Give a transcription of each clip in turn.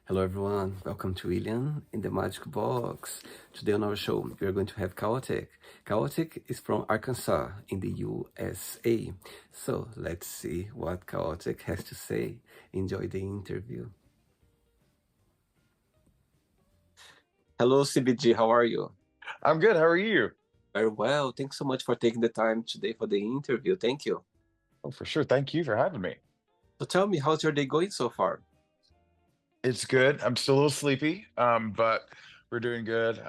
Hello, everyone. Welcome to William in the Magic Box. Today on our show, we are going to have Chaotic. Chaotic is from Arkansas in the USA. So let's see what Chaotic has to say. Enjoy the interview. Hello, CBG. How are you? I'm good. How are you? Very well. Thanks so much for taking the time today for the interview. Thank you. Oh, for sure. Thank you for having me. So tell me, how's your day going so far? It's good. I'm still a little sleepy, but we're doing good.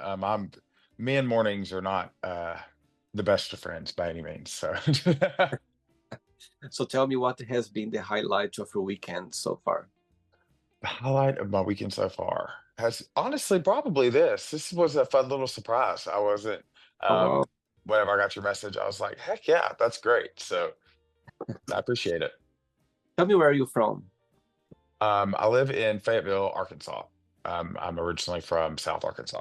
Me and mornings are not the best of friends by any means. So So tell me what has been the highlight of your weekend so far? the highlight of my weekend so far has honestly probably this. This was a fun little surprise. I wasn't Oh, wow. whenever I got your message, I was like, heck yeah, that's great. So I appreciate it. Tell me, where are you from? I live in Fayetteville, Arkansas. I'm originally from South Arkansas.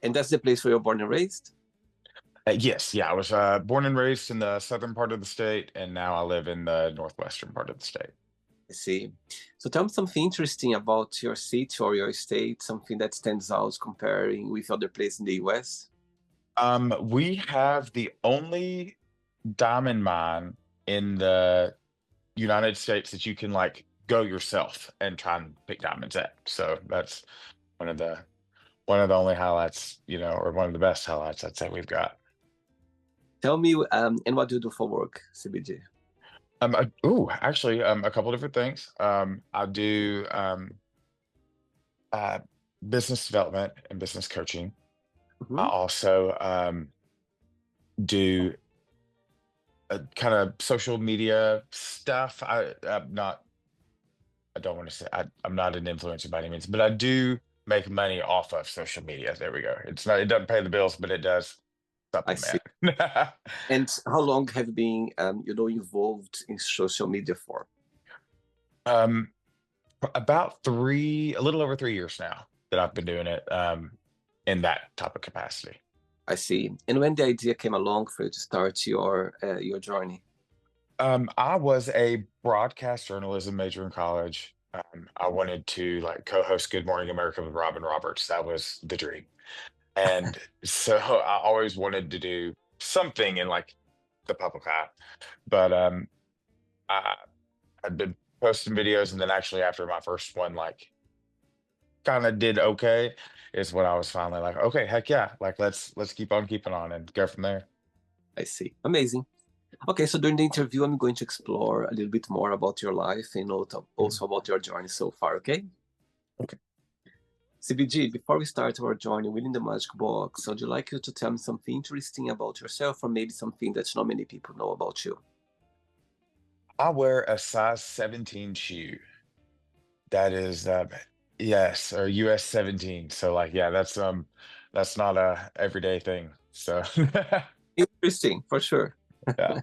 And that's the place where you're born and raised? Yes, yeah, I was born and raised in the southern part of the state, and now I live in the northwestern part of the state. I see. So tell me something interesting about your city or your state, something that stands out comparing with other places in the US. We have the only diamond mine in the United States that you can like go yourself and try and pick diamonds at. So that's one of the one of the only highlights, or one of the best highlights I'd say we've got. Tell me, and what do you do for work, CBG? Actually, a couple different things. I do uh, business development and business coaching. I Mhm. also do a kind of social media stuff. I don't want to say I'm not an influencer by any means, but I do make money off of social media. There we go. It doesn't pay the bills, but it does I see. supplement. And how long have you been, involved in social media for? Um, about a little over 3 years now that I've been doing it in that type of capacity. I see. And when the idea came along for you to start your journey? I was a broadcast journalism major in college. I wanted to like co-host Good Morning America with Robin Roberts. That was the dream. And so I always wanted to do something in like the public eye. But I had been posting videos, and then actually after my first one, like kind of did okay, is when I was finally like, okay, heck yeah, like let's keep on keeping on and go from there. I see. Amazing. Okay, so during the interview, I'm going to explore a little bit more about your life and Mhm. also about your journey so far, okay? Okay. CBG, before we start our journey within the Magic Box, I'd like you to tell me something interesting about yourself or maybe something that not many people know about you. I wear a size 17 shoe. That is yes, or US 17. So like yeah, that's not a everyday thing. So Interesting, for sure. yeah.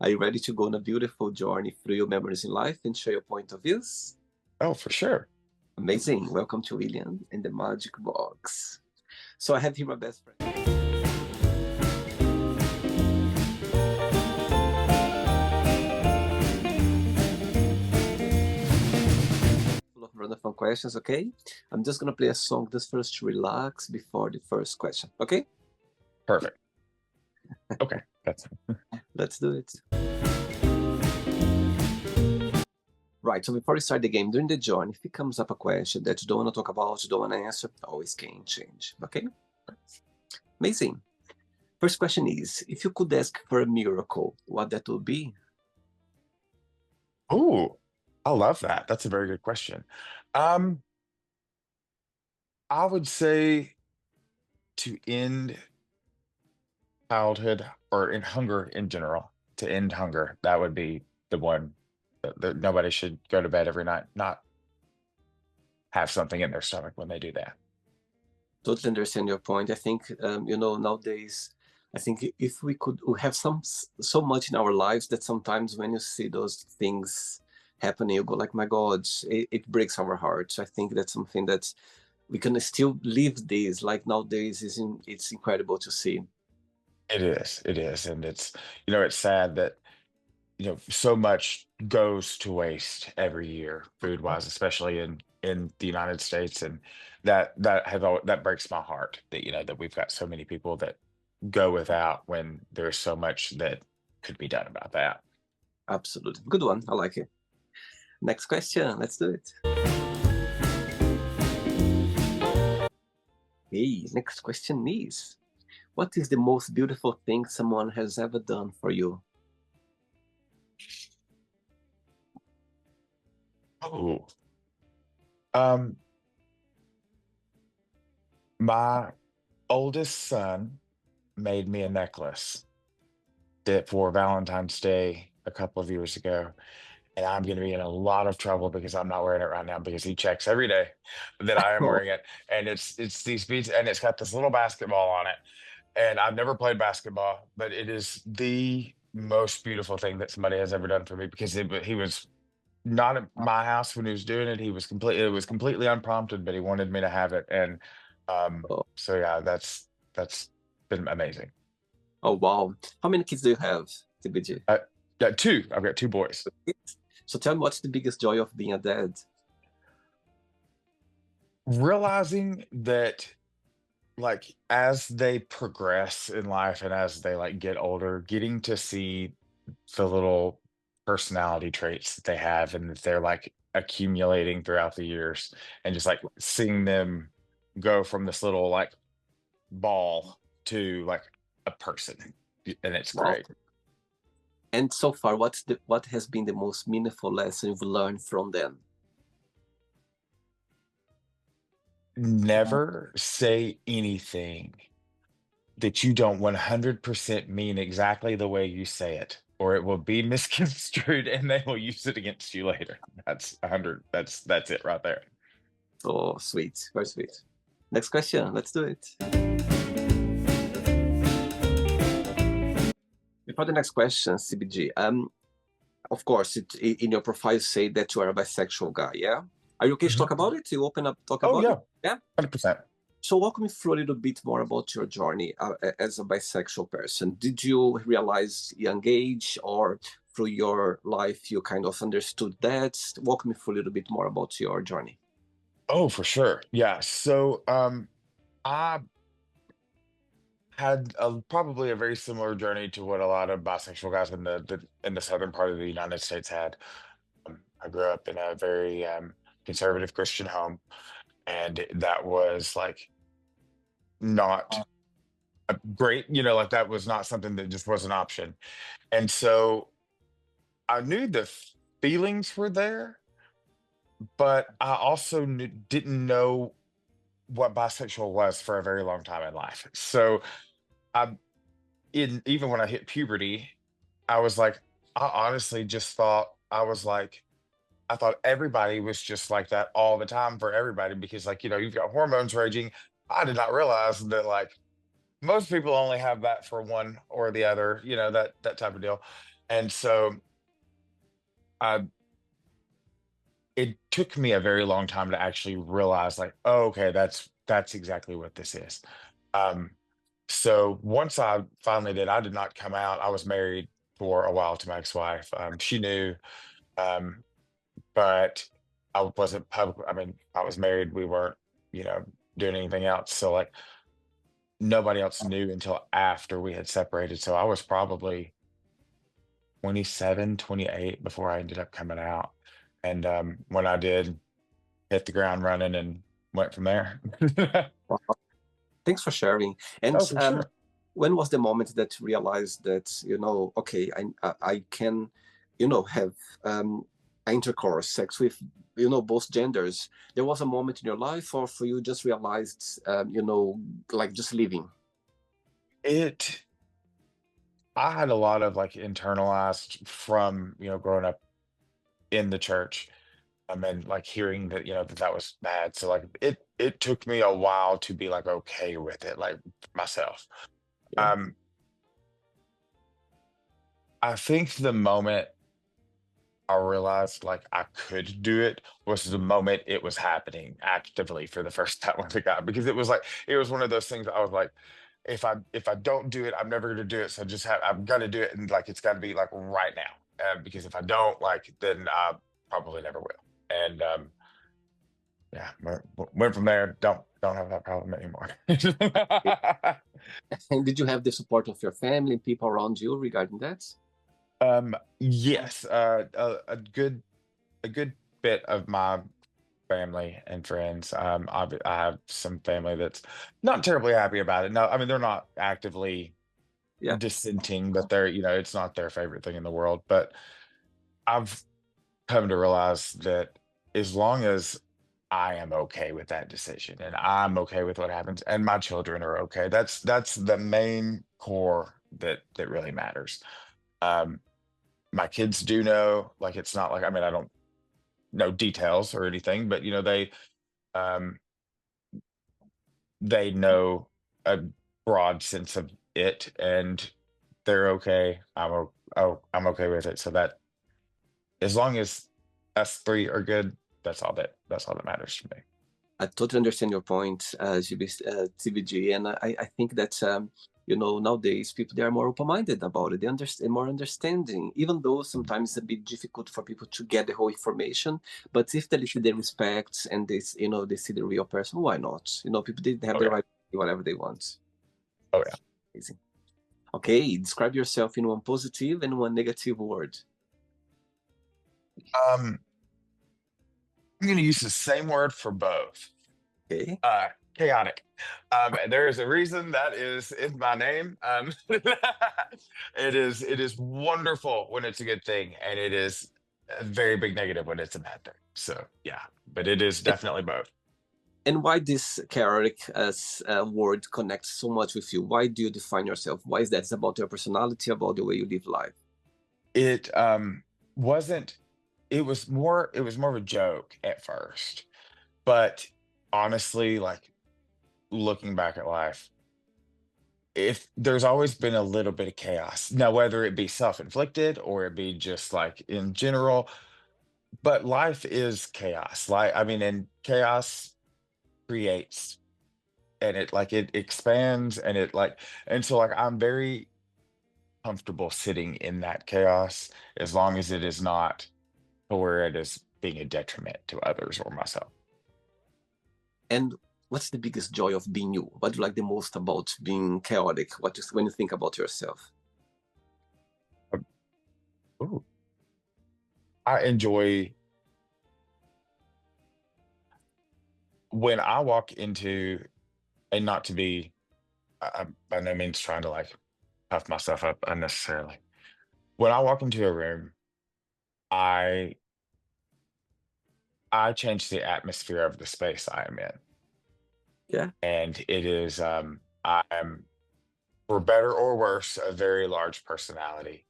Are you ready to go on a beautiful journey through your memories in life and share your point of views? Oh, for sure. Amazing. Welcome to William in the Magic Box. So I have here my best friend. Full of random fun questions, okay? I'm just gonna play a song just first to relax before the first question, okay? Perfect. Okay. That's Let's do it. Right, so before we start the game, during the journey, if it comes up a question that you don't want to talk about, you don't want to answer, always can change, okay? Amazing. First question is, if you could ask for a miracle, what that would be? Oh, I love that. That's a very good question. Um, I would say to end childhood or in hunger in general, to end hunger. That would be the one that nobody should go to bed every night, not have something in their stomach when they do that. Totally understand your point. I think, nowadays, I think if we have so much in our lives that sometimes when you see those things happening, you go like, my God, it breaks our hearts. I think that's something that we can still live this. Like nowadays, it's incredible to see. It is, and it's sad that so much goes to waste every year, food wise, especially in in the United States, and that breaks my heart that that we've got so many people that go without when there's so much that could be done about that. Absolutely. Good one. I like it. Next question. Let's do it. Hey, next question is, what is the most beautiful thing someone has ever done for you? Oh, um, my oldest son made me a necklace that for Valentine's Day a couple of years ago, and I'm going to be in a lot of trouble because I'm not wearing it right now because he checks every day that I am Oh, wearing it, and it's these beads, and it's got this little basketball on it, and I've never played basketball, but it is the most beautiful thing that somebody has ever done for me because he was not at my house when he was doing it. It was completely unprompted, but he wanted me to have it, and oh, so yeah, that's been amazing. oh, wow. How many kids do you have, TBG? Uh, yeah, two. I've got two boys. So tell me, what's the biggest joy of being a dad? Realizing that, like, as they progress in life and as they like get older, getting to see the little personality traits that they have and that they're like accumulating throughout the years, and just like seeing them go from this little like ball to like a person, and it's Wow. great. And so far, what has been the most meaningful lesson you've learned from them? Never say anything that you don't 100% mean exactly the way you say it, or it will be misconstrued and they will use it against you later. That's 100. That's it right there. Oh, sweet, very sweet. Next question. Let's do it. Before the next question, CBG. Of course, in your profile you say that you are a bisexual guy. Yeah. Are you okay to Mhm. talk about it? You open up, talk Oh about it. yeah, Yeah. 100%. So walk me through a little bit more about your journey as a bisexual person. Did you realize young age, or through your life you kind of understood that? Walk me through a little bit more about your journey. Oh, for sure. Yeah. So I had probably a very similar journey to what a lot of bisexual guys in the southern part of the United States had. I grew up in a very conservative Christian home, and that was like not great, like that was not something that just was an option. And so I knew the feelings were there, but I also didn't know what bisexual was for a very long time in life. So I, even when I hit puberty, I was like, I honestly just thought I thought everybody was just like that all the time for everybody because, like, you've got hormones raging. I did not realize that, like, most people only have that for one or the other, that type of deal. And so I it took me a very long time to actually realize, like, oh, okay, that's exactly what this is. Um, so once I finally did, I did not come out. I was married for a while to my ex-wife. She knew, um, but I wasn't public. I mean, I was married. We weren't, you know, doing anything else. So like nobody else knew until after we had separated. So I was probably 27, 28 before I ended up coming out. And when I did, hit the ground running and went from there. Wow. Thanks for sharing. And Oh, for sure. when was the moment that you realized that, okay, I can, have intercourse, sex with, both genders? There was a moment in your life, or for you just realized, like just living? It I had a lot of like internalized from, growing up in the church. And like hearing that, that was bad. So like it took me a while to be like okay with it, like myself. Yeah. Um, I think the moment I realized like I could do it was the moment it was happening actively for the first time with a guy, because it was one of those things that I was like, if I don't do it, I'm never gonna do it. So I'm gonna do it, and like it's got to be like right now, because if I don't, like then I probably never will. And yeah, went from there. Don't have that problem anymore. And did you have the support of your family and people around you regarding that? Yes, a good bit of my family and friends. I have some family that's not terribly happy about it. No, I mean they're not actively Yeah. dissenting, but they're, it's not their favorite thing in the world. But I've come to realize that as long as I am okay with that decision and I'm okay with what happens and my children are okay, that's the main core that really matters. Um, my kids do know, like it's not like, I mean, I don't know details or anything, but um they know a broad sense of it and they're okay. I'm okay with it. So that as long as us three are good, that's all that matters to me. I totally understand your point, TBG, and I think that nowadays people they are more open-minded about it. They understand more understanding, even though sometimes it's a bit difficult for people to get the whole information. But if they see the respect and they see the real person, why not? People they have Oh the yeah. right to do whatever they want. Oh yeah. Amazing. Okay, describe yourself in one positive and one negative word. Um, I'm gonna use the same word for both. Okay. Uh, Chaotic. There is a reason that is in my name. It is wonderful when it's a good thing, and it is a very big negative when it's a bad thing. So yeah, but it is definitely both. And why this chaotic as word connects so much with you? Why do you define yourself? Why is that? It's about your personality, about the way you live life. It wasn't. It was more of a joke at first, but honestly, like looking back at life, if there's always been a little bit of chaos. Now, whether it be self-inflicted or it be just like in general, but life is chaos. Like, I mean, and chaos creates and it expands and and so like I'm very comfortable sitting in that chaos as long as it is not to where it is being a detriment to others or myself. And what's the biggest joy of being you? What do you like the most about being chaotic? What is when you think about yourself? Um, Ooh. I enjoy when I walk into, and not to be, I'm by no means trying to like puff myself up unnecessarily. When I walk into a room, I I change the atmosphere of the space I am in. Yeah. And it is I am, for better or worse, a very large personality.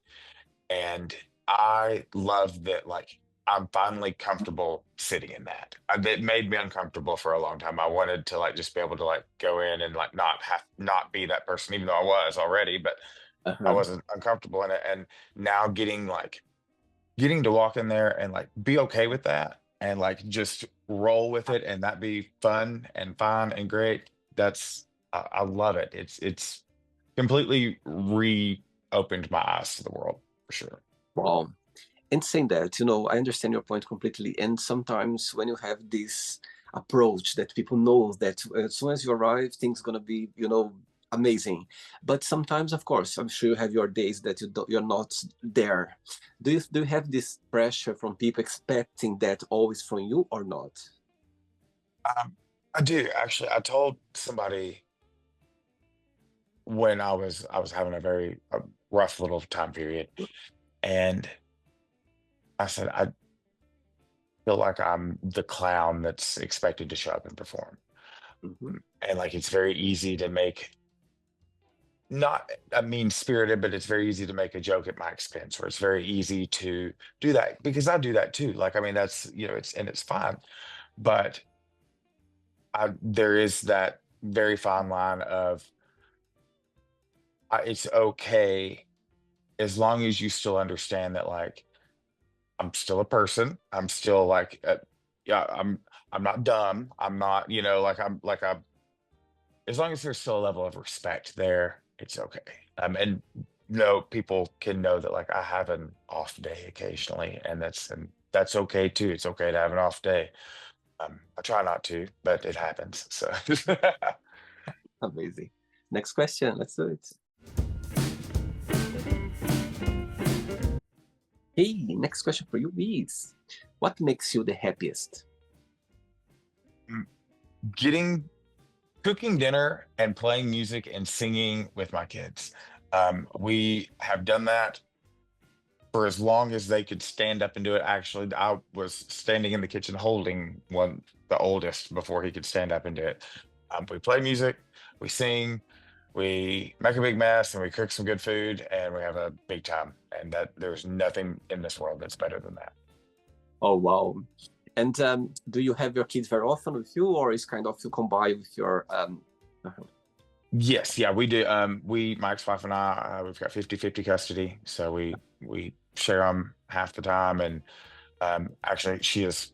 And I love that, like, I'm finally comfortable sitting in that. It made me uncomfortable for a long time. I wanted to like just be able to like go in and like not be that person, even though I was already, but I Uh-huh. wasn't uncomfortable in it. And now getting to walk in there and like be okay with that and like just roll with it and that be fun and fine and great. I love it. It's completely reopened my eyes to the world for sure. Wow. And saying that, I understand your point completely. And sometimes when you have this approach that people know that as soon as you arrive, things gonna be, amazing. But sometimes, of course, I'm sure you have your days that you're not there. Do you have this pressure from people expecting that always from you or not? Um, I do actually. I told somebody when I was having a very rough little time period, and I said I feel like I'm the clown that's expected to show up and perform. Hmm. And like it's very easy to make, not a mean spirited, but it's very easy to make a joke at my expense, or it's very easy to do that because I do that too. Like, I mean, that's, it's fine. But there is that very fine line of it's okay as long as you still understand that, like, I'm still a person. I'm still like, yeah, I'm not dumb. I'm not, I'm, as long as there's still a level of respect there, it's okay. And no, people can know that like I have an off day occasionally, and that's okay too. It's okay to have an off day. I try not to, but it happens. So Amazing. Next question. Let's do it. Hey, next question for you is, what makes you the happiest? Mm, getting cooking dinner and playing music and singing with my kids. We have done that for as long as they could stand up and do it. Actually, I was standing in the kitchen holding the oldest, before he could stand up and do it. We play music, we sing, we make a big mess, and we cook some good food, and we have a big time. And that there's nothing in this world that's better than that. Oh, wow. And do you have your kids very often with you, or is kind of you combine with your Yes, yeah, we do. My ex-wife and I, we've got 50-50 custody. So we share them half the time. And actually, she is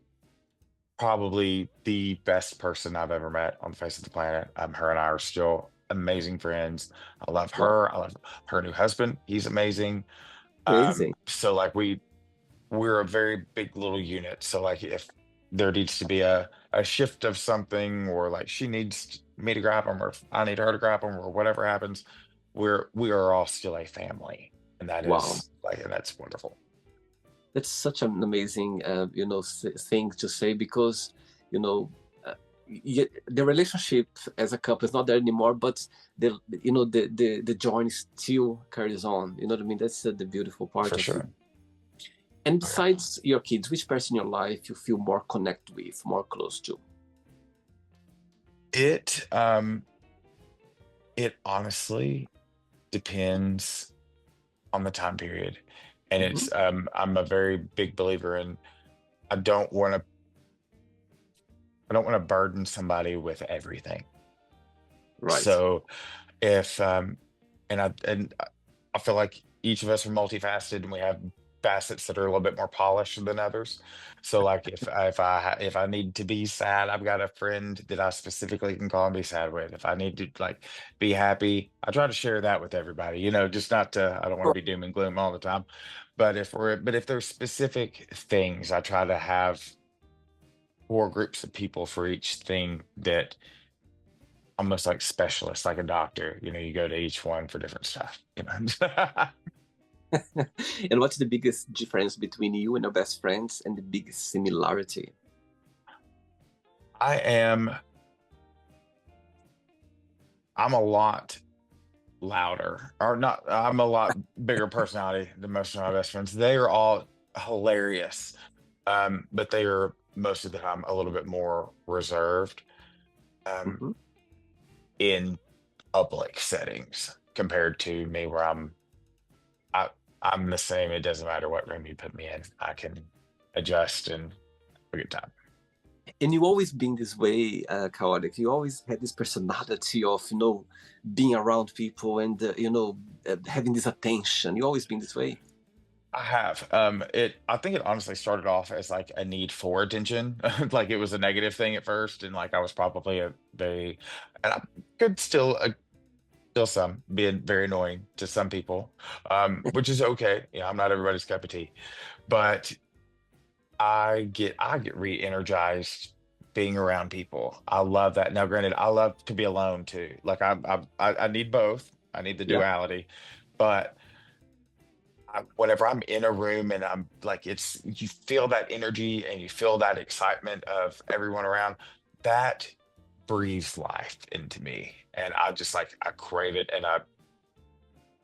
probably the best person I've ever met on the face of the planet. Her and I are still amazing friends. I love wow, her. I love her new husband. He's amazing. amazing? So like we're a very big little unit. So like if there needs to be a shift of something, or like she needs me to grab them, or if I need her to grab them, or whatever happens, we are all still a family, and Wow, that's wonderful. that's such an amazing thing to say, because you know the relationship as a couple is not there anymore, but the joint still carries on. You know what I mean? That's the beautiful part For of it. sure. And Oh, yeah. besides your kids, which person in your life you feel more connect with, more close to? It it honestly depends on the time period. And Hmm. it's I'm a very big believer in, I don't want to I don't want to burden somebody with everything. Right. So if I feel like each of us are multifaceted, and we have facets that are a little bit more polished than others. So like if I need to be sad, I've got a friend that I specifically can call and be sad with. If I need to like be happy, I try to share that with everybody, just not to, I don't want to be doom and gloom all the time. But if there's specific things, I try to have four groups of people for each thing, that almost like specialists, like a doctor. You go to each one for different stuff. And what's the biggest difference between you and your best friends, and the biggest similarity? I am I'm a lot louder, or not, I'm a lot bigger personality than most of my best friends. They are all hilarious. But they are most of the time a little bit more reserved um Hmm. in public settings, compared to me, where I I'm the same. It doesn't matter what room you put me in. I can adjust and have a good time. And you always been this way, chaotic. You always had this personality of being around people, and having this attention. You always been this way. I have. I think it honestly started off as like a need for attention. Like it was a negative thing at first, and like I was probably and I could still some being very annoying to some people, which is okay. I'm not everybody's cup of tea, but I get re-energized being around people. I love that. Now, granted, I love to be alone too. Like I need both. I need the Yeah. duality, but whenever I'm in a room and I'm like, you feel that energy and you feel that excitement of everyone around, that breathes life into me. And I just like, I crave it, and I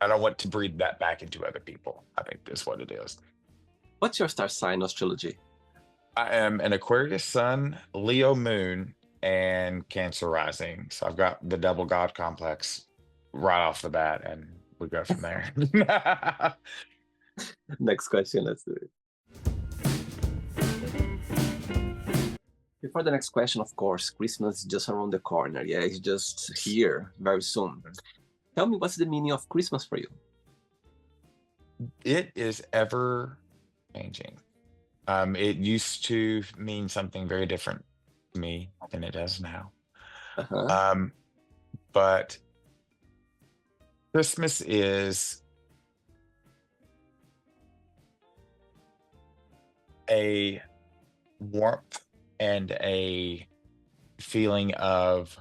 don't want to breathe that back into other people. I think that's what it is. What's your star sign astrology? I am an Aquarius sun, Leo moon, and Cancer rising. So I've got the double God complex right off the bat, and we go from there. Next question. Let's do it. Before the next question, of course, Christmas is just around the corner. Yeah, it's just here very soon. Tell me, what's the meaning of Christmas for you? It is ever changing. It used to mean something very different to me than it does now. Uh-huh. Um, but Christmas is a warmth and a feeling of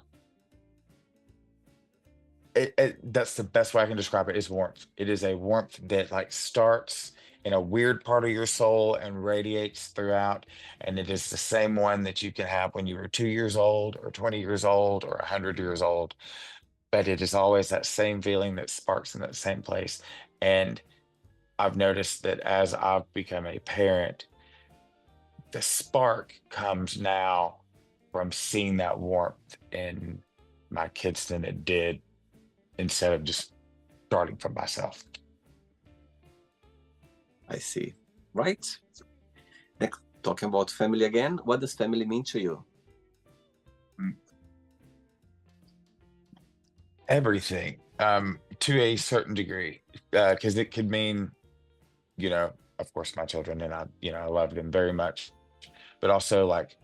that's the best way I can describe it is warmth. It is a warmth that like starts in a weird part of your soul and radiates throughout. And it is the same one that you can have when you were 2 years old or 20 years old or 100 years old. But it is always that same feeling that sparks in that same place. And I've noticed that as I've become a parent, the spark comes now from seeing that warmth in my kids than it did instead of just starting from myself. I see. Right. Next, talking about family again. What does family mean to you? Mm. Everything, to a certain degree, because it could mean, of course, my children, and I love them very much, but also like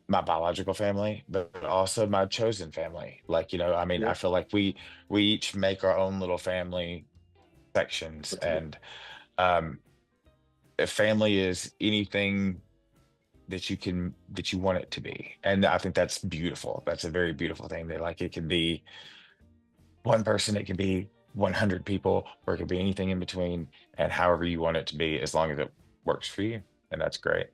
my biological family, but also my chosen family. Like, I mean, Yeah, I feel like we each make our own little family sections, totally. and um, a family is anything that you want it to be, and I think that's beautiful. That's a very beautiful thing. That like it can be one person, it can be 100 people, or it could be anything in between, and however you want it to be, as long as it works for you, and that's great.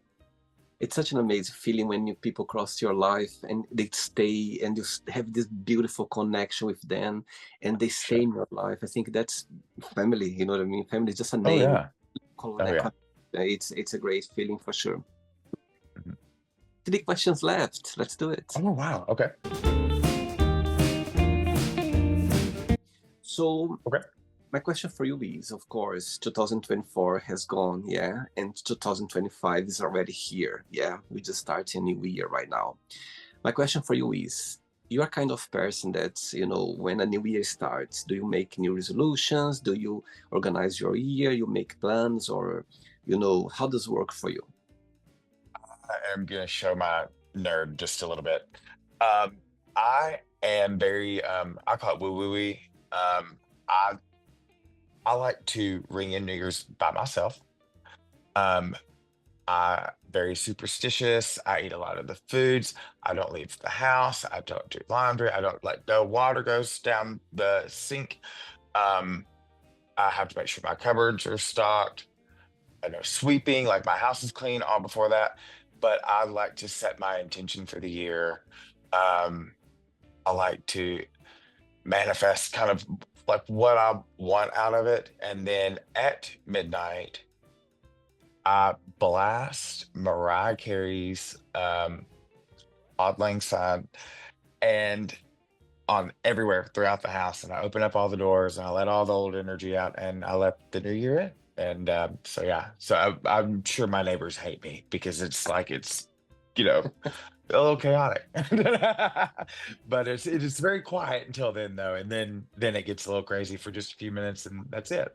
It's such an amazing feeling when people cross your life and they stay and you have this beautiful connection with them and they stay Sure. in your life. I think that's family. You know what I mean? Family is just a Oh name. yeah. Oh yeah. It's a great feeling for sure. Mhm. 3 questions left. Let's do it. Oh wow. Okay. So Okay. my question for you is, of course, 2024 has gone, yeah, and 2025 is already here, yeah. We just started a new year right now. My question for you is, you are kind of person that, when a new year starts, do you make new resolutions? Do you organize your year? You make plans, or, how does it work for you? I am gonna show my nerd just a little bit. Um, I am very I call it woo woo. I I like to ring in New Year's by myself. Um, I very superstitious. I eat a lot of the foods. I don't leave the house. I don't do laundry. I don't let no water goes down the sink. Um, I have to make sure my cupboards are stocked. I know sweeping, like my house is clean all before that. But I like to set my intention for the year. Um, I like to manifest kind of like what I want out of it. And then at midnight, I blast Mariah Carey's Auld Lang Syne and on everywhere throughout the house. And I open up all the doors and I let all the old energy out and I let the new year in. And so, yeah, so I'm sure my neighbors hate me because it's like you know, a little chaotic. But it is very quiet until then though. And then it gets a little crazy for just a few minutes and that's it.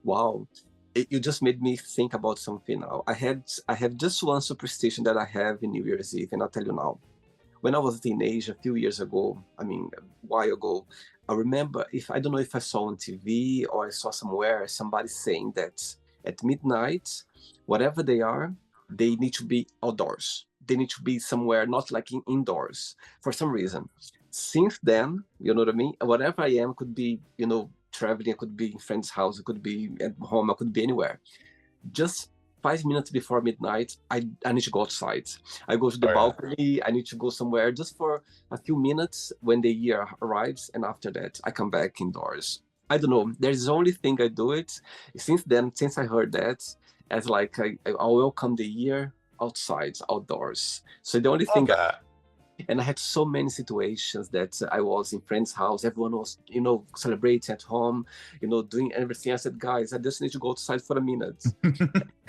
Wow. You just made me think about something now. I have just one superstition that I have in New Year's Eve, and I'll tell you now. When I was a teenager a few years ago, I mean, a while ago, I remember, if I don't know if I saw on TV or I saw somewhere somebody saying that at midnight, whatever they are, they need to be outdoors. They need to be somewhere, not like indoors, for some reason. Since then, you know what I mean? Whatever I am could be, traveling, I could be in friend's house, it could be at home, I could be anywhere. Just 5 minutes before midnight, I need to go outside. I go to the Oh yeah. balcony. I need to go somewhere just for a few minutes when the year arrives, and after that, I come back indoors. I don't know. There's the only thing I do it. Since then, since I heard that, as like I welcome the year outside, outdoors. So the only Love thing that. and I had so many situations that I was in friend's house. Everyone was, celebrating at home, doing everything. I said, guys, I just need to go outside for a minute.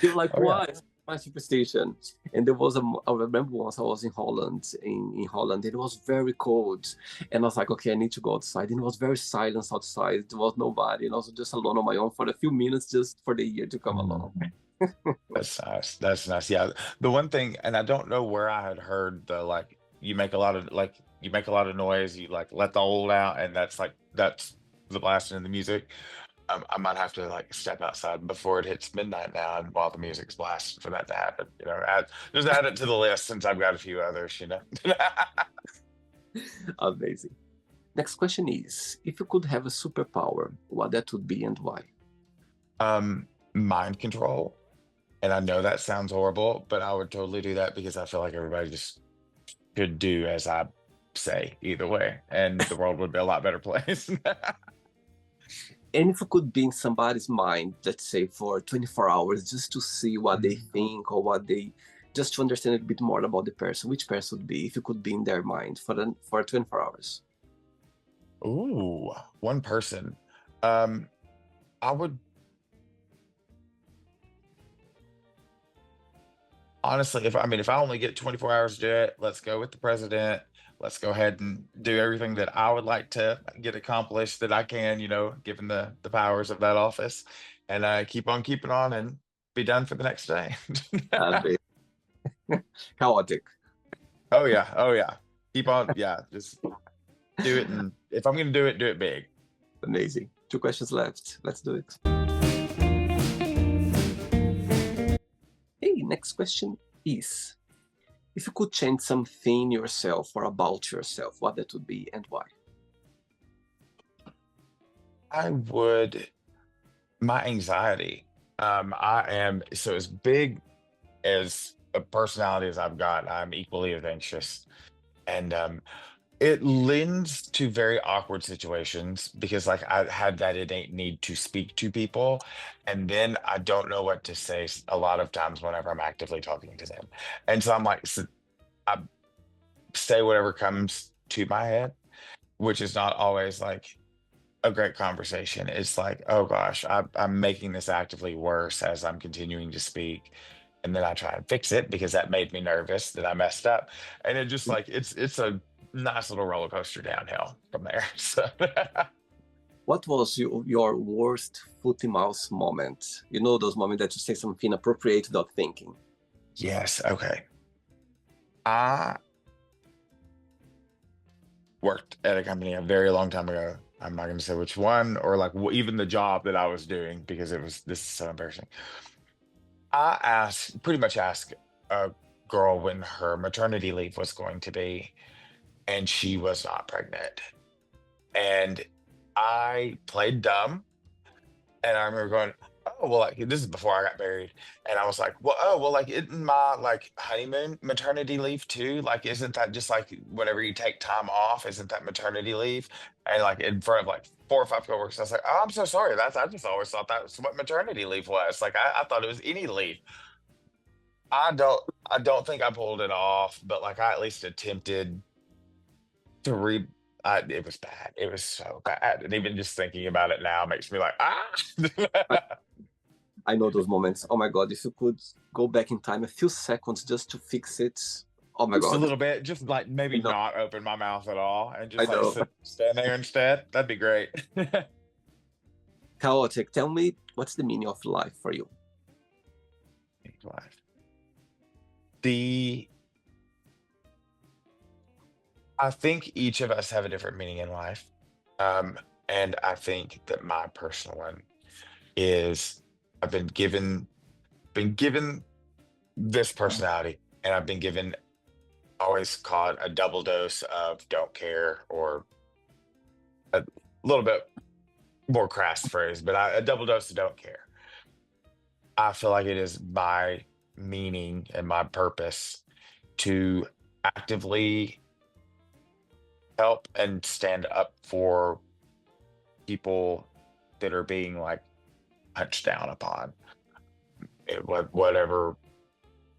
They were like, Oh yeah. why? My superstition. And there was I remember once I was in Holland, in Holland, and it was very cold. And I was like, okay, I need to go outside. And it was very silent outside. There was nobody. And I was just alone on my own for a few minutes just for the year to come Mhm. along. That's nice. That's nice. Yeah. The one thing, and I don't know where I had heard the like you make a lot of noise, you like let the old out, and that's the blasting of the music. I might have to like step outside before it hits midnight now, and while the music's blasting for that to happen. Just add it to the list since I've got a few others. Amazing. Next question is, if you could have a superpower, what that would be and why? Mind control, and I know that sounds horrible, but I would totally do that because I feel like everybody just should do as I say either way, and the world would be a lot better place. And if you could be in somebody's mind, let's say for 24 hours, just to see what they Mm. think or just to understand a bit more about the person, which person would be if you could be in their mind for 24 hours? Ooh, one person. Um, I would honestly, if I only get 24 hours to do it, let's go with the president. Let's go ahead and do everything that I would like to get accomplished that I can, given the powers of that office, and keep on keeping on and be done for the next day. Very chaotic. Oh yeah, oh yeah. Keep on, yeah, just do it, and if I'm gonna do it big. Amazing. Two questions left. Let's do it. Hey, next question is, if you could change something in yourself or about yourself, what that would be and why? I would My anxiety. I am so as big as a personality as I've got, I'm equally as anxious. And it lends to very awkward situations because like I had that innate need to speak to people. And then I don't know what to say a lot of times whenever I'm actively talking to them. And so I say whatever comes to my head, which is not always like a great conversation. It's like, oh gosh, I'm making this actively worse as I'm continuing to speak. And then I try and fix it because that made me nervous that I messed up. And it just like it's a nice little roller coaster downhill from there. So What was your worst foot mouse moment? You know those moments that you say something inappropriate without thinking. yes, okay. I worked at a company a very long time ago. I'm not going to say which one or like even the job that I was doing because this is so embarrassing. Pretty much asked a girl when her maternity leave was going to be, and she was not pregnant. And I played dumb, and I remember going, "Oh, well, like this is before I got married." And I was like, "Well, oh, well, like isn't my like honeymoon maternity leave too? Like, isn't that just like whenever you take time off, isn't that maternity leave?" And like in front of like four or five coworkers, I was like, "Oh, I'm so sorry. I just always thought that was what maternity leave was. Like, I thought it was any leave." I don't think I pulled it off, but like I at least attempted to re it was bad. It was so bad. And even just thinking about it now makes me like, I, ah. I know those moments. Oh my God, if you could go back in time a few seconds just to fix it. Oh my Just a God. little bit, just like I maybe know. not open my mouth at all and I just like know. stand there instead. That'd be great. Chaotic, tell me what's the meaning of life for you? Life. The I think each of us have a different meaning in life. Um, and I think that my personal one is I've been given this personality, and I've been given always called a double dose of don't care, or a little bit more crass phrase, but a double dose of don't care. I feel like it is my meaning and my purpose to actively help and stand up for people that are being like punched down upon, whatever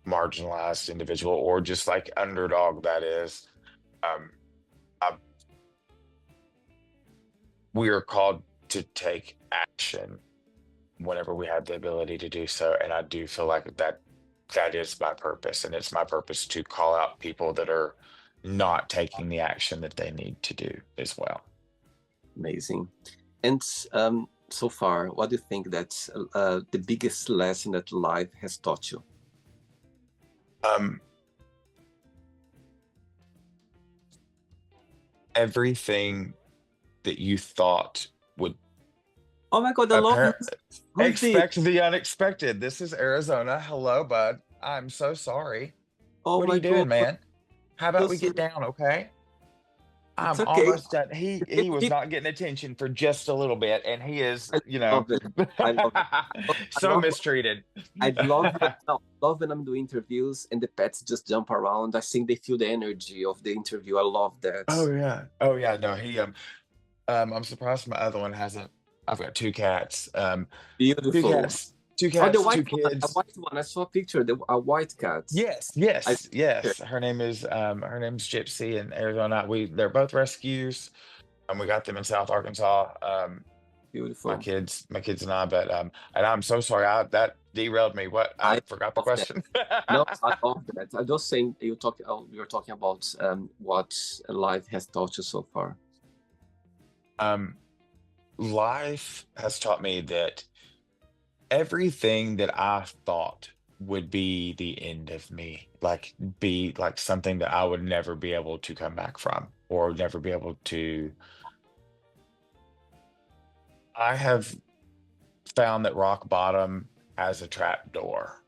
marginalized individual or just like underdog that is. Um, I, we are called to take action whenever we have the ability to do so, and I do feel like that is my purpose, and it's my purpose to call out people that are not taking the action that they need to do as well. Amazing. And so far, what do you think that's the biggest lesson that life has taught you? Um, Everything that you thought would Oh my God, I love Appar this. Who's this? Expect the unexpected. This is Arizona. Hello, bud. I'm so sorry. Oh What are my you God, doing, man? How about so we get sweet. down, okay? It's I'm okay. almost done. He was not getting attention for just a little bit, and he is, I you know, love it. I love it. I so love mistreated. I love when no, love when I'm doing interviews and the pets just jump around. I think they feel the energy of the interview. I love that. Oh yeah. Oh yeah. No, I'm surprised my other one hasn't. I've got two cats. Two Beautiful. cats, two Oh, the cats, white two one, a kids. white one. I saw a picture. A white cat. Yes, I yes, yes. Her name's Gypsy in Arizona. They're both rescues. We got them in South Arkansas. beautiful. My kids and I, but and I'm so sorry. That derailed me. What? I I forgot the love that. question. No, I love that. I'm just saying you talk. You were talking about what life has taught you so far. Um, Life has taught me that everything that I thought would be the end of me, like be like something that I would never be able to come back from or never be able to, I have found that rock bottom has a trap door.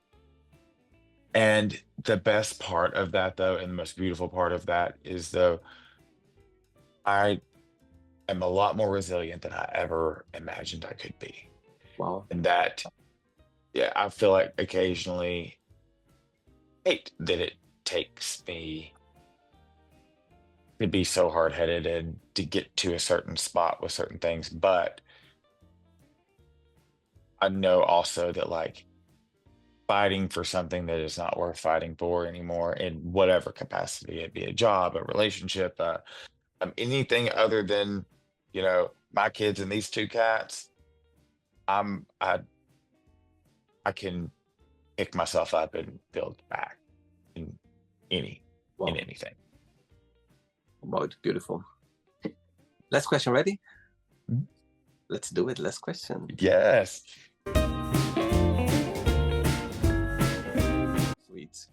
And the best part of that, though, and the most beautiful part of that is, though, I am a lot more resilient than I ever imagined I could be. Wow. And that, yeah, I feel like occasionally hate that it takes me to be so hard-headed and to get to a certain spot with certain things. But I know also that like fighting for something that is not worth fighting for anymore in whatever capacity, it be a job, a relationship, anything other than, my kids and these two cats, I'm I can pick myself up and build back in any in Wow. anything. Wow. It's beautiful. Last question. Ready? Mhm. Let's do it. Last question. Yes. Sweet.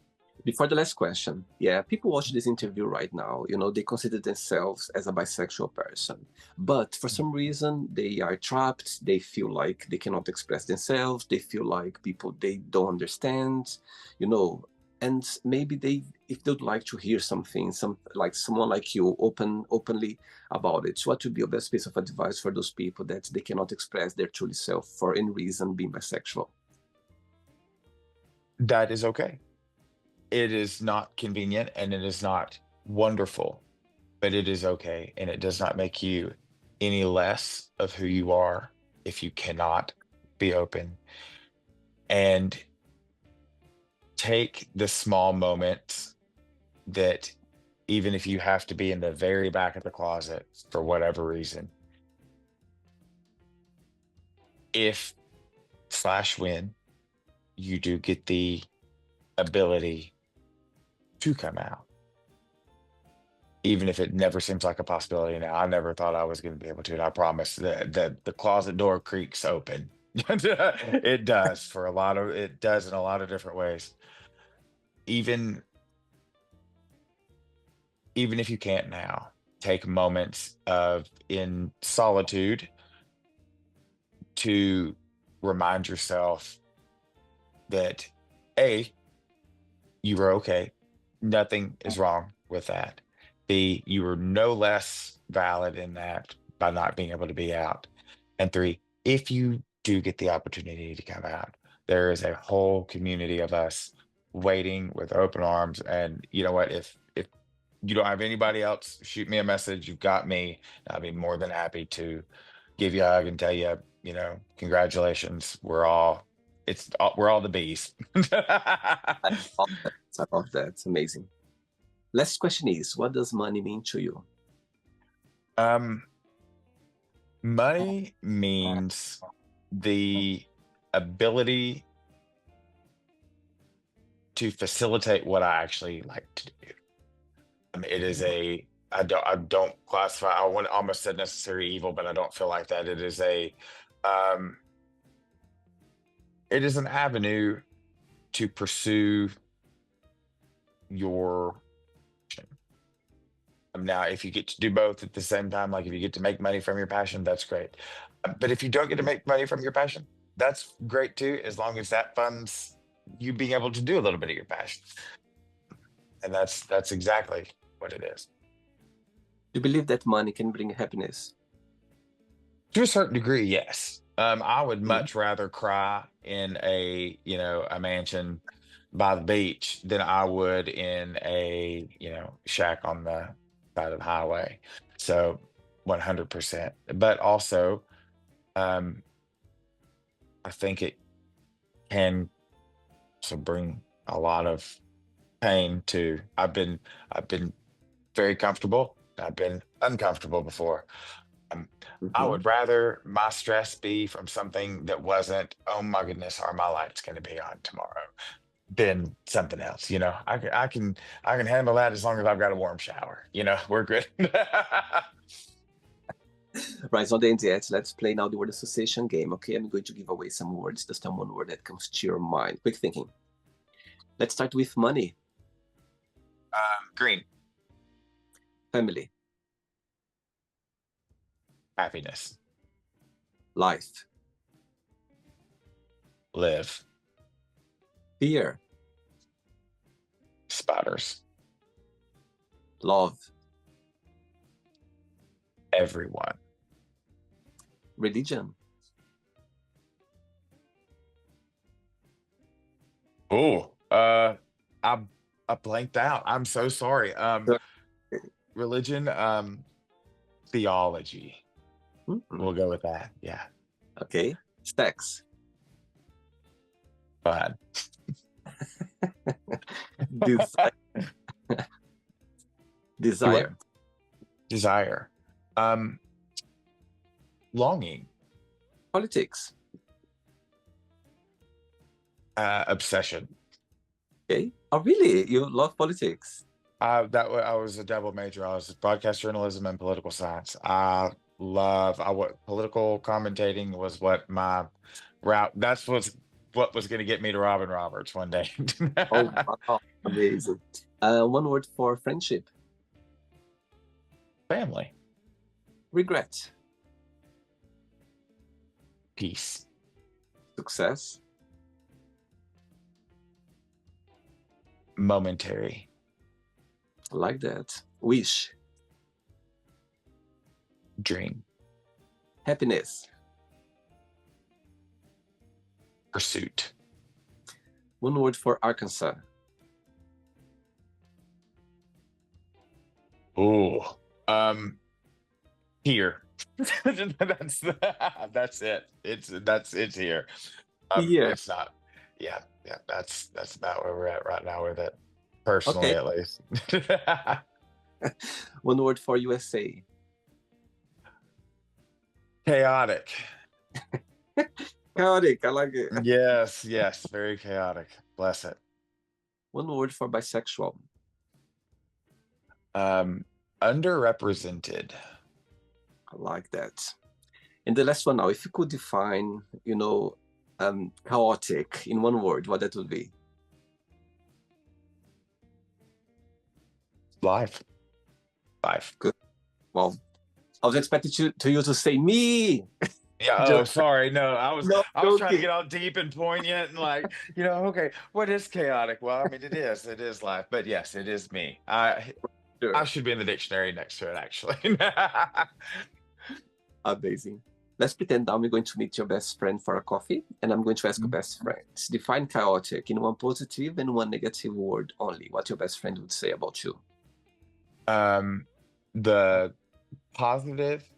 Before the last question, yeah, people watch this interview right now, they consider themselves as a bisexual person. But for some reason, they are trapped. They feel like they cannot express themselves. They feel like people they don't understand, you know. And maybe if they'd like to hear something, like someone like you openly about it, what would be your best piece of advice for those people that they cannot express their true self for any reason being bisexual? That is okay. It is not convenient and it is not wonderful, but it is okay. And it does not make you any less of who you are if you cannot be open. And take the small moments that, even if you have to be in the very back of the closet for whatever reason, if slash when you do get the ability to come out, even if it never seems like a possibility now. I never thought I was going to be able to, and I promise that the closet door creaks open. It does for a lot of it does in a lot of different ways. Even even if you can't now, take moments of in solitude to remind yourself that A, you were okay. Nothing is wrong with that. B, you are no less valid in that by not being able to be out. And three, if you do get the opportunity to come out, there is a whole community of us waiting with open arms. And you know what? If you don't have anybody else, shoot me a message. You've got me. I'd be more than happy to give you a hug and tell you, congratulations. We're all the bees. I love that. I love that. It's amazing. Last question is, what does money mean to you? Um, Money means the ability to facilitate what I actually like to do. It is I don't classify, I want almost said necessary evil, but I don't feel like that. Um, it is an avenue to pursue your passion. Now, if you get to do both at the same time, like if you get to make money from your passion, that's great. But if you don't get to make money from your passion, that's great too, as long as that funds you being able to do a little bit of your passion. And that's exactly what it is. Do you believe that money can bring happiness? To a certain degree, yes. I would Mhm. much rather cry in a, a mansion by the beach than I would in a, shack on the side of the highway. So 100%. But also, um, I think it can also bring a lot of pain too. I've been very comfortable. I've been uncomfortable before. Um, I Mhm. would rather my stress be from something that wasn't, oh my goodness, are my lights going to be on tomorrow, than something else. I can handle that as long as I've got a warm shower. We're good. Right, it's not the end yet. Let's play now the word association game. Okay, I'm going to give away some words, just one word that comes to your mind. Quick thinking. Let's start with money, Green, family, happiness, life, live, fear, spiders, love, everyone. religion. Oh, I I blanked out. I'm so sorry. Religion, theology. Mhm. We'll go with that. Yeah, Okay, sex, fine. desire, Do what? desire, Desire. Um, longing, politics. obsession. Okay. Oh, really? You love politics? I was a double major. I was broadcast journalism and political science. I what political commentating was what my route. What was going to get me to Robin Roberts one day. Oh, wow. Amazing. One word for friendship. Family, Regret. peace, Success. momentary, I like that. Wish. dream, Happiness. pursuit. One word for Arkansas. Oh, here. That's that's it. It's here. Fear. It's not. Yeah, yeah. That's about where we're at right now with it, personally Okay. at least. One word for USA. Chaotic. Chaotic. I like it. Yes, yes. Very chaotic. Bless it. One word for bisexual. Um, underrepresented. I like that. And the last one now, if you could define, chaotic in one word, what that would be? Life. Life. Good. Well, I was expecting you to say me. Yeah. Oh, Just sorry. No, no I was trying to joking. get all deep and poignant and like, okay, what is chaotic? Well, I mean, it is life, but yes, it is me. I Sure. should be in the dictionary next to it, actually. Amazing. Let's pretend now I'm going to meet your best friend for a coffee, and I'm going to ask your best friend. Define chaotic in one positive and one negative word only. What your best friend would say about you. Um, the positive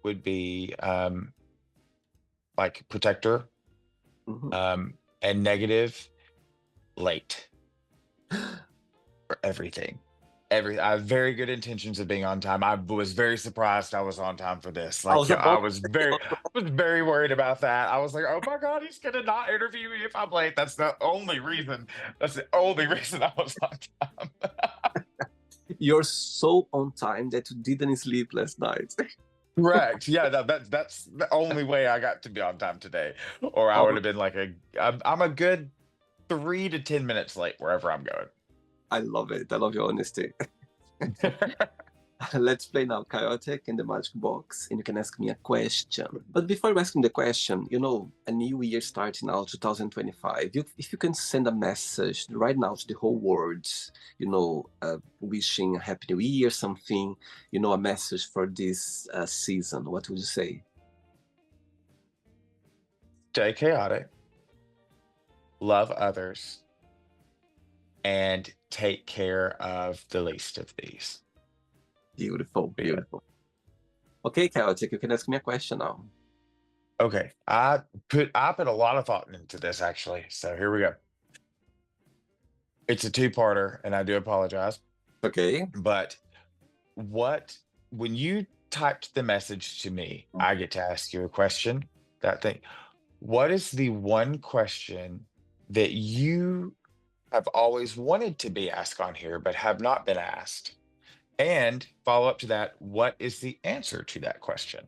would be like protector, Mhm. and negative, late for everything. I have very good intentions of being on time. I was very surprised I was on time for this. I Like, was yeah, about I was very worried about that. I was like, oh my God, he's gonna not interview me if I'm late. That's the only reason. That's the only reason I was on time. you're so on time that you didn't sleep last night. Correct. Yeah, that's the only way I got to be on time today. Or I would Oh, have been like I'm a good 3 to 10 minutes late wherever I'm I love it. I love your honesty. going. Let's play now, Chaotic in the Magic Box, and you can ask me a question. But before asking the question, a new year starting now, 2025. If you can send a message right now to the whole world, wishing a happy new year, something, a message for this season, what would you say? Stay chaotic, love others, and take care of the least of these. Beautiful, Yeah. beautiful. Okay, Chaotic, you can ask me a question now. Okay. I put a lot of thought into this actually. So here we go. It's a two-parter, and I do apologize. Okay. But what when you typed the message to me, I get to ask you a question. That thing. What is the one question that you have always wanted to be asked on here, but have not been asked? And follow up to that, what is the answer to that question?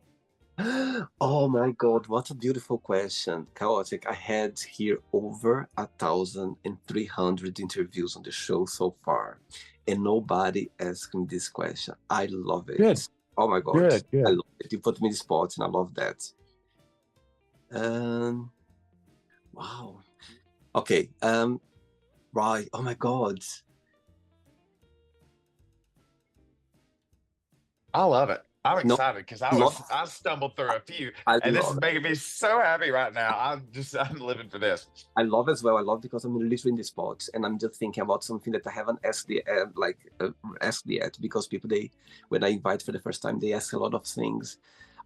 Oh my God, what a beautiful question. Chaotic. I had here over 1,300 interviews on the show so far, and nobody asked me this question. I love Good, it. Oh my God. good, I good. love it. You put me in the spot, and I love that. Um, wow. Okay. Right. Oh my God. I love it. I'm No, excited because love. I stumbled through a few, I and this is love it. making me so happy right now. I'm living for this. I love as well. I love because I'm literally in the spot and I'm just thinking about something that I haven't asked yet. Because people, when I invite for the first time, they ask a lot of things.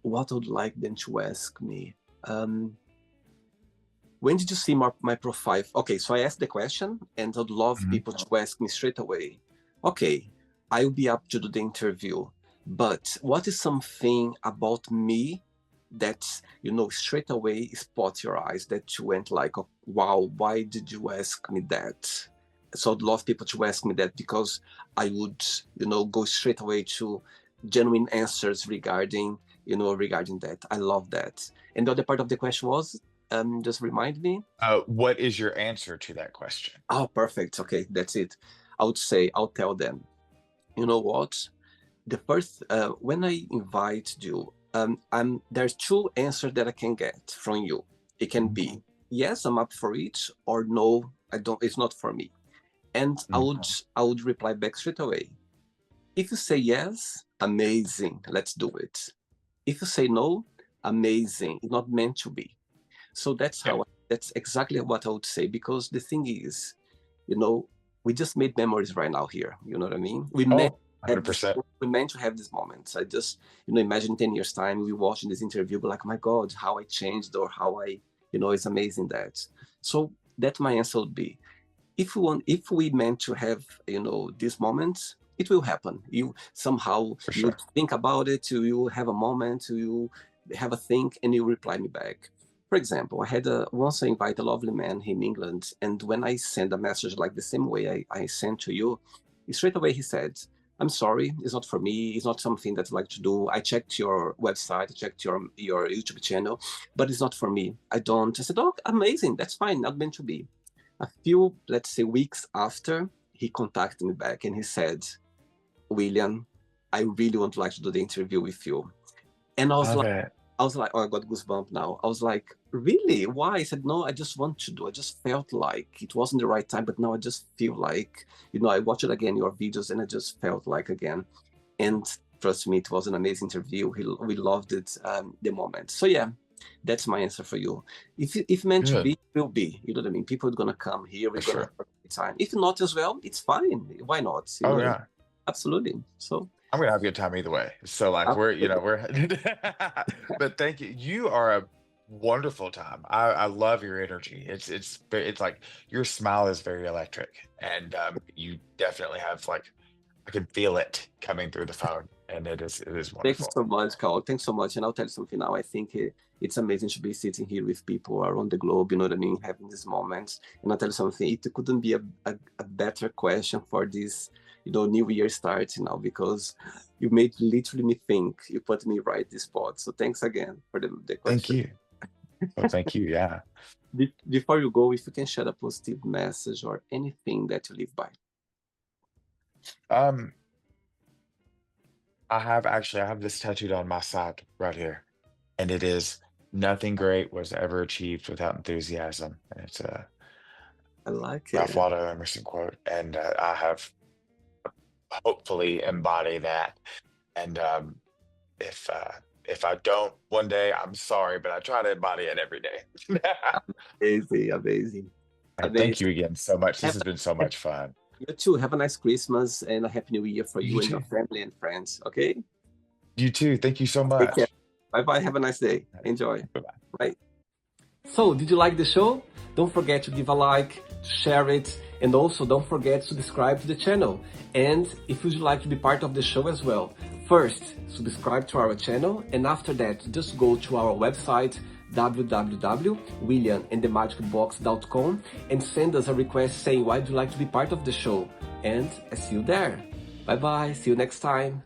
What I would like them to ask me? Um, when did you see my profile? Okay, so I asked the question, and I'd love Mhm. people to ask me straight away. Okay, I'll be up to do the interview, but what is something about me that straight away spot your eyes, that you went like, oh, wow, why did you ask me that? So I'd love people to ask me that, because I would go straight away to genuine answers regarding that. I love that. And the other part of the question was, just remind me. What is your answer to that question? Oh, perfect. Okay, that's it. I would say, I'll tell them, you know what? The first, when I invite you, there's two answers that I can get from you. It can be yes, I'm up for it, or no, I don't. It's not for me. And Mhm. I would reply back straight away. If you say yes, amazing, let's do it. If you say no, amazing, it's not meant to be. So Yeah. that's exactly what I would say, because the thing is, you know, we just made memories right now here. You know what I mean? Oh, Have this 100%. we meant to have these moments. I just, imagine 10 years time, we watching this interview, be like, my God, how I changed, or how it's amazing that. So that my answer would be, if we meant to have, this moment, it will happen. You somehow, For you sure. think about it, you have a moment, you have a think, and you reply me back. For example, I had once I invite a lovely man in England, and when I send a message like the same way I sent to you, straight away he said, I'm sorry, it's not for me, it's not something that I like to do. I checked your website, I checked your YouTube channel, but it's not for me. I don't. I said, oh, amazing, that's fine, not meant to be. A few, let's say, weeks after, he contacted me back and he said, William, I really want to like to do the interview with you. And Love it. I was like, oh, I got goosebumps now. I was like, really? Why? I said, no, I just want to do. I just felt like it wasn't the right time, but now I just feel like, I watched it again, your videos, and I just felt like again. And trust me, it was an amazing interview. We loved it, the moment. So yeah, that's my answer for you. If meant to be, Good. it will be. You know what I mean? People are gonna come here. We're For gonna sure. have a great time. If not as well, it's fine. Why not? You know Oh what I mean? yeah. Absolutely. So I'm gonna have a good time either way. So like absolutely. we're but thank you. You are a wonderful time. I love your energy. It's like your smile is very electric, and you definitely have like I can feel it coming through the phone, and it is Thank you wonderful. so much, Carl. Thanks so much. And I'll tell you something now. I think it's amazing to be sitting here with people around the globe, you know what I mean, having these moments. And I'll tell you something, it couldn't be a better question for this, new year starting now, because you made literally me think. You put me right this spot. So thanks again for the Thank question. you. Oh, thank you. Yeah. Before you go, if you can share a positive message or anything that you live by. Um, I have this tattooed on my side right here, and it is nothing great was ever achieved without enthusiasm. And it's a I like Ralph it. Waldo Emerson quote, and I have hopefully embody that. And if I don't one day, I'm sorry, but I try to embody it every day. Amazing, amazing, Hey, thank amazing. you again so much. This Have, has been so have much fun. you too. Have a nice Christmas and a happy New Year for you You and your too. family and friends. Okay. You too. Thank you so Take care. much. Bye bye. Have a nice day. Enjoy. Bye-bye. Bye. So, did you like the show? Don't forget to give a like, to share it, and also don't forget to subscribe to the channel. And if you'd like to be part of the show as well, first, subscribe to our channel, and after that, just go to our website, www.williamandthemagicbox.com, and send us a request saying why would you like to be part of the show. And I see you there. Bye bye. See you next time.